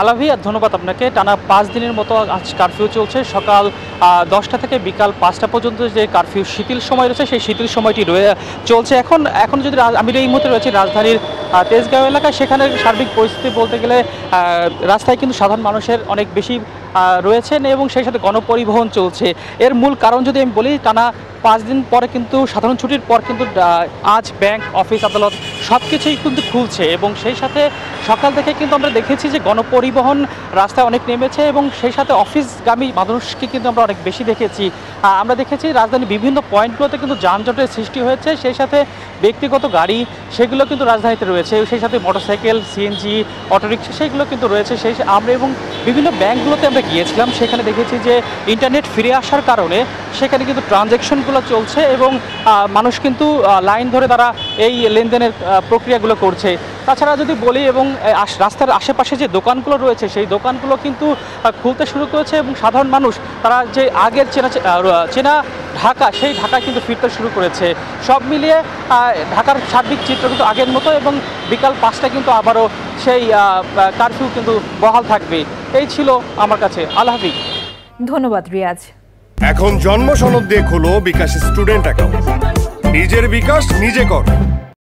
আলাভি, ধন্যবাদ আপনাকে। টানা ৫ দিনের মতো আজ কারফিউ চলছে। সকাল ১০টা থেকে বিকাল ৫টা পর্যন্ত যে কারফিউ শিথিল সময় রয়েছে, সেই শিথিল সময়টি চলছে। এখন যদি আমি এই মুহূর্তে রয়েছি রাজধানীর তেজগাঁও এলাকায়, সেখানে সার্বিক পরিস্থিতি বলতে গেলে রাস্তায় কিন্তু সাধারণ মানুষের অনেক বেশি রয়েছেন এবং সেই সাথে গণপরিবহন চলছে। এর মূল কারণ যদি আমি বলি, টানা ৫ দিন পরে কিন্তু সাধারণ ছুটির পর কিন্তু আজ ব্যাংক, অফিস, আদালত সব কিছুই কিন্তু খুলছে এবং সেই সাথে সকাল থেকে কিন্তু আমরা দেখেছি যে গণপরিবহন রাস্তায় অনেক নেমেছে এবং সেই সাথে অফিসগামী মানুষকে কিন্তু আমরা অনেক বেশি দেখেছি। আমরা দেখেছি রাজধানীর বিভিন্ন পয়েন্টগুলোতে কিন্তু যানজটের সৃষ্টি হয়েছে। সেই সাথে ব্যক্তিগত গাড়ি সেগুলো কিন্তু রাজধানীতে রয়েছে, সেই সাথে মোটরসাইকেল, সিএনজি, অটোরিক্সা সেগুলো কিন্তু রয়েছে। আমরা এবং বিভিন্ন ব্যাংকগুলোতে আমরা গিয়েছিলাম, সেখানে দেখেছি যে ইন্টারনেট ফিরে আসার কারণে সেখানে কিন্তু ট্রানজ্যাকশনগুলো চলছে এবং মানুষ কিন্তু লাইন ধরে তারা এই লেনদেনের প্রক্রিয়াগুলো করছে। তাছাড়া যদি বলি এবং রাস্তার আশেপাশে যে দোকানগুলো রয়েছে, সেই দোকানগুলো কিন্তু খুলতে শুরু করেছে এবং সাধারণ মানুষ তারা যে আগের চেনা ঢাকা, সেই ঢাকায় কিন্তু ফিরতে শুরু করেছে। সব মিলিয়ে ঢাকার সার্বিক চিত্র কিন্তু আগের মতো এবং বিকাল 5টায় কিন্তু আবারও সেই কারফিউ কিন্তু বহাল থাকবে। এই ছিল আমার কাছে। আল্লাহ হাফেজ। ধন্যবাদ রিয়াজ। এখন জন্ম সনদ দিয়ে খোলো বিকাশ স্টুডেন্ট অ্যাকাউন্ট। নিজের বিকাশ নিজে কর।